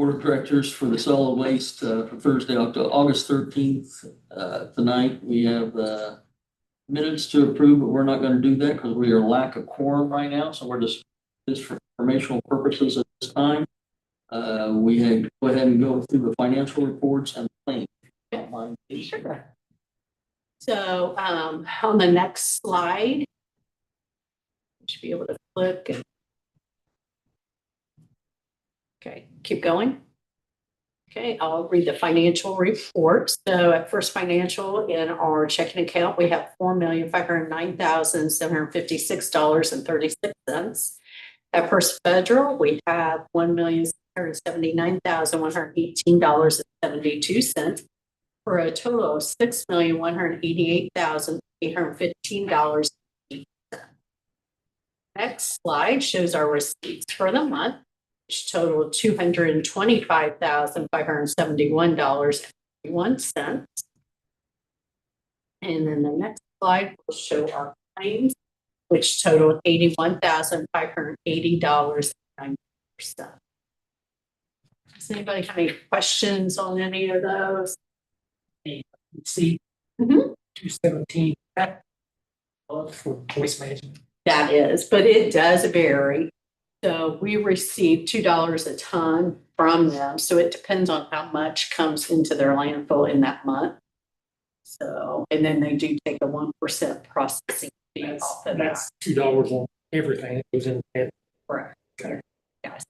Board of Directors for the solid waste for Thursday, August 13th. Tonight, we have minutes to approve, but we're not going to do that because we are lack of quorum right now. So we're just for informational purposes at this time. We had go ahead and go through the financial reports and claims. Sure. So on the next slide, you should be able to click. Okay, keep going. Okay, I'll read the financial report. So at First Financial, in our checking account, we have $4,509,756.36. At First Federal, we have $1,679,118.72 for a total of $6,188,815. Next slide shows our receipts for the month, which totaled $225,571.41. And then the next slide will show our claims, which totaled $81,580.90. Does anybody have any questions on any of those? See, 217 for waste management. That is, but it does vary. So we receive $2 a ton from them. So it depends on how much comes into their landfill in that month. So, and then they do take a 1% processing fee off of that. That's $2 on everything that goes in the Correct. Yes.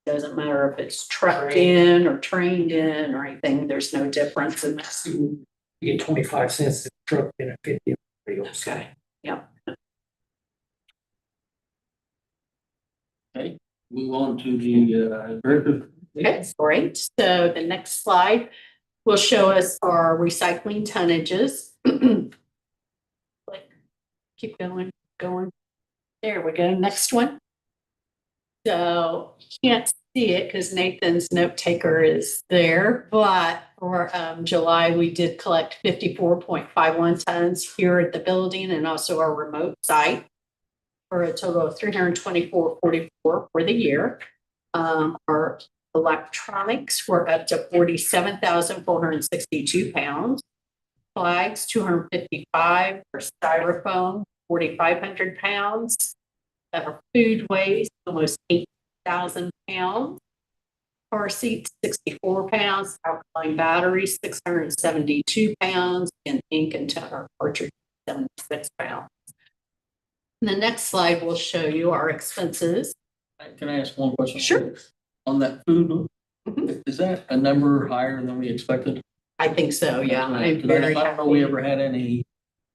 Doesn't matter if it's trucked in or trained in or anything. There's no difference in that. You get 25 cents a truck and a 50. Okay. Yep. Okay, move on to the director. Okay, great. So the next slide will show us our recycling tonnages. Keep going. There we go. Next one. So you can't see it because Nathan's note taker is there, but for July, we did collect 54.51 tons here at the building and also our remote site for a total of 324.44 for the year. Our electronics were up to 47,462 pounds. Flags, 255 for styrofoam, 4,500 pounds. Our food waste, almost 8,000 pounds. Car seats, 64 pounds. Alkaline batteries, 672 pounds. And ink and toner cartridge, 76 pounds. And the next slide will show you our expenses. Can I ask one question? Sure. On that food, is that a number higher than we expected? I think so, yeah. I'm very I don't know we ever had any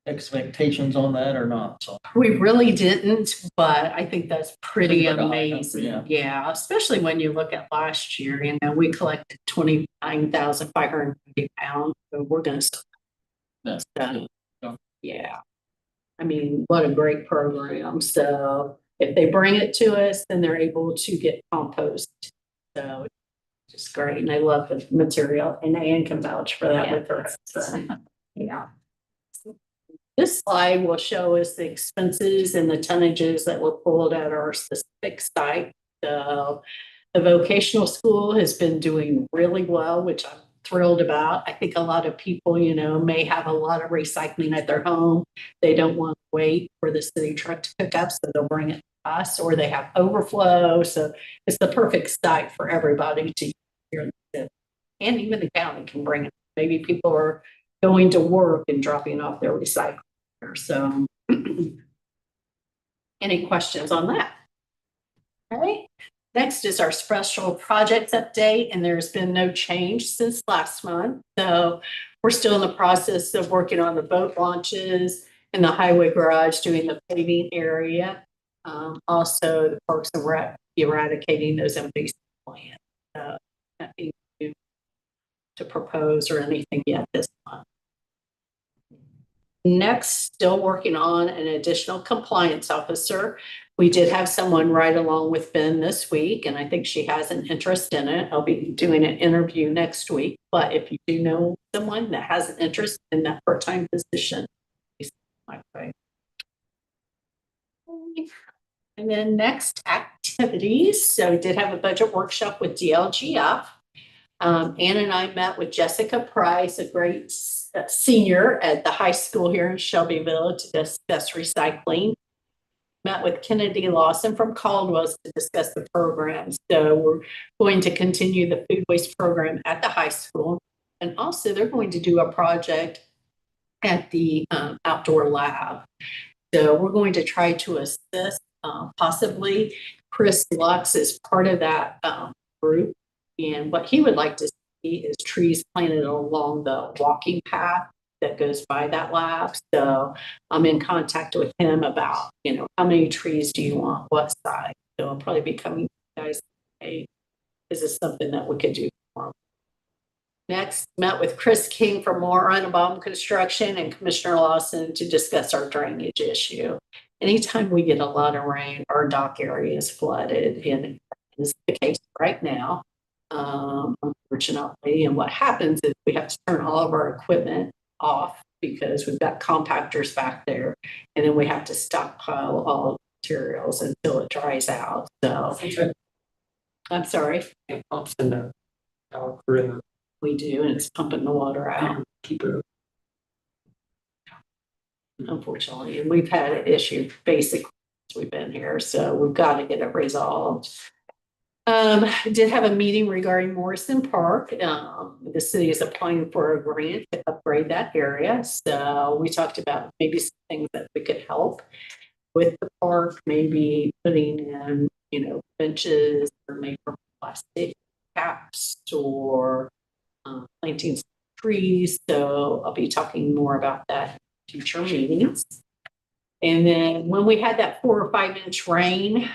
expectations on that or not, so. We really didn't, but I think that's pretty Seems like a high number, amazing. Yeah, especially when you look at last year, we collected 29,550 pounds. So we're going to yeah. I mean, what a great program. So if they bring it to us, then they're able to get compost. So it's just great. And I love the material, and Ann can vouch for that with her. So, yeah. This slide will show us the expenses and the tonnages that were pulled at our specific site. So the vocational school has been doing really well, which I'm thrilled about. I think a lot of people, may have a lot of recycling at their home. They don't want to wait for the city truck to pick up, so they'll bring it to us, or they have overflow. So it's the perfect site for everybody to use here in the city. And even the county can bring it. Maybe people are going to work and dropping off their recycling. So any questions on that? All right. Next is our special projects update, and there's been no change since last month. So we're still in the process of working on the boat launches and the highway garage, doing the paving area. Also the Parks and Rec, eradicating those empty plants. Nothing new to propose or anything yet this month. Next, still working on an additional compliance officer. We did have someone right along with Ben this week, and I think she has an interest in it. I'll be doing an interview next week, but if you do know someone that has an interest in that part-time position, please send my way. And then next, Act activities. So we did have a budget workshop with DLGF. Ann and I met with Jessica Price, a great senior at the high school here in Shelbyville, to discuss recycling. Met with Kennedy Lawson from Caldwell's to discuss the program. So we're going to continue the food waste program at the high school. And also they're going to do a project at the outdoor lab. So we're going to try to assist, possibly Chris Lux is part of that group. And what he would like to see is trees planted along the walking path that goes by that lab. So I'm in contact with him about, how many trees do you want, what size? So I'll probably be coming to you guys. Hey, is this something that we could do for him? Next, met with Chris King from Moran Construction and Commissioner Lawson to discuss our drainage issue. Anytime we get a lot of rain, our dock area is flooded, and is the case right now, unfortunately. And what happens is we have to turn all of our equipment off because we've got compactors back there, and then we have to stockpile all materials until it dries out. So I'm sorry. It pumps in the river. We do, and it's pumping the water out. Keep it. Unfortunately, and we've had an issue basically since we've been here, so we've got to get it resolved. I did have a meeting regarding Morrison Park. The city is applying for a grant to upgrade that area. So we talked about maybe some things that we could help with the park, maybe putting in, benches or made from plastic caps or planting some trees. So I'll be talking more about that in future meetings. And then when we had that 4 or 5 inch rain,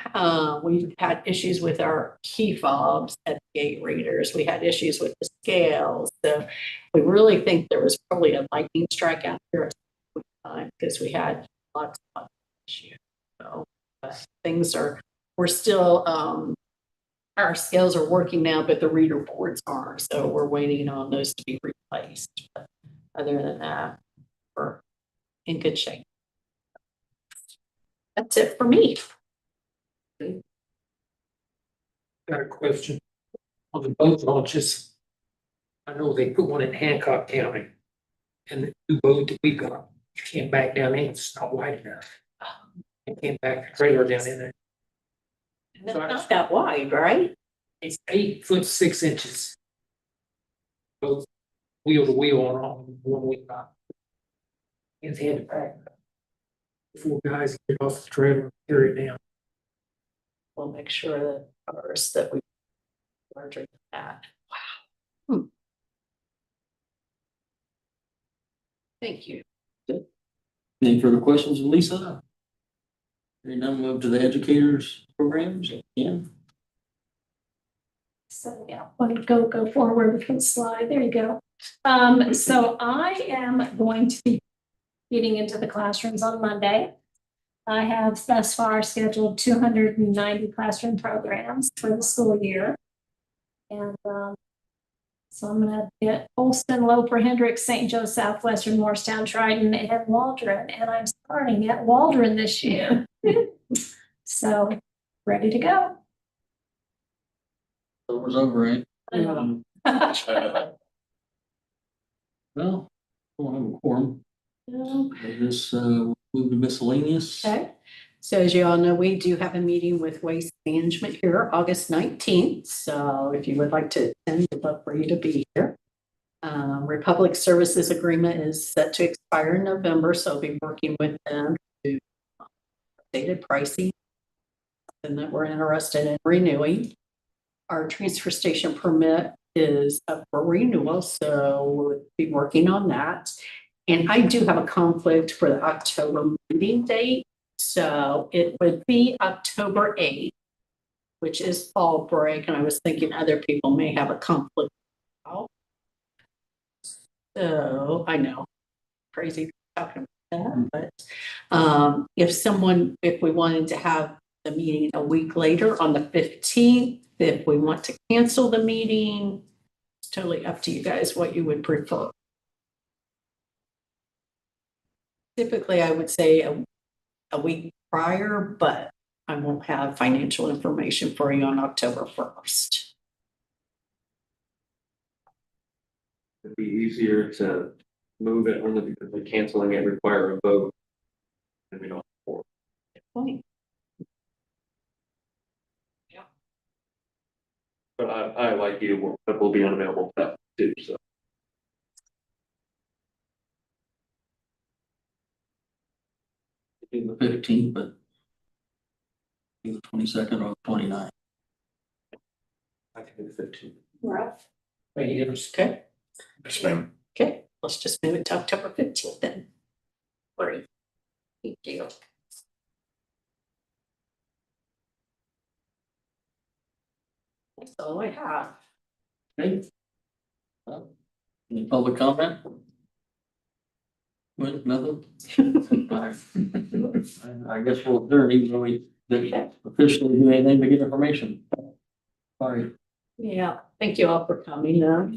we had issues with our key fobs at the gate readers. We had issues with the scales. So we really think there was probably a lightning strike out here at some time because we had lots of issues. So we're still, our scales are working now, but the reader boards aren't. So we're waiting on those to be replaced. But other than that, we're in good shape. That's it for me. Got a question on the boat launches. I know they put one in Hancock County, and the new boat that we got came back down in, it's not wide enough. It came back the trailer down in there. It's not that wide, right? It's 8 foot 6 inches. Both wheel to wheel on one wheel. It's had to back. 4 guys get off the trailer and carry it down. We'll make sure that ours that we larger than that. Wow. Thank you. Any further questions, Lisa? Hearing none, move to the educators programs. Yeah. So yeah, let me go forward with the slide. There you go. So I am going to be getting into the classrooms on Monday. I have thus far scheduled 290 classroom programs for the school year. And so I'm going to get Holston, Loper, Hendricks, St. Joe, Southwestern, Morristown, Triton, and Waldron. And I'm starting at Waldron this year. So ready to go. Summer's over, right? Yeah. Well, we'll have a quorum. This move to miscellaneous. Okay. So as you all know, we do have a meeting with Waste Management here August 19th. So if you would like to attend, we'd love for you to be here. Republic Services Agreement is set to expire in November, so I'll be working with them to updated pricing and that we're interested in renewing. Our transfer station permit is up for renewal, so we'll be working on that. And I do have a conflict for the October meeting date. So it would be October 8th, which is fall break. And I was thinking other people may have a conflict. So I know, crazy talking about that, but if we wanted to have the meeting a week later on the 15th, if we want to cancel the meeting, it's totally up to you guys what you would prefer. Typically, I would say a week prior, but I won't have financial information for you on October 1st. It'd be easier to move it only because the canceling it require a vote. And we don't. Point. But I like you, but we'll be unavailable for that too, so. Do the 15th, but do the 22nd or 29th. I can do 15. Right. Yes. Okay, Yes, ma'am. okay, let's just move it to October 15th then. Great. Thank you. That's all I have. Okay. Any public comment? With nothing? I guess we'll adjourn even though we didn't officially do anything to get information. Sorry. Yeah, thank you all for coming though.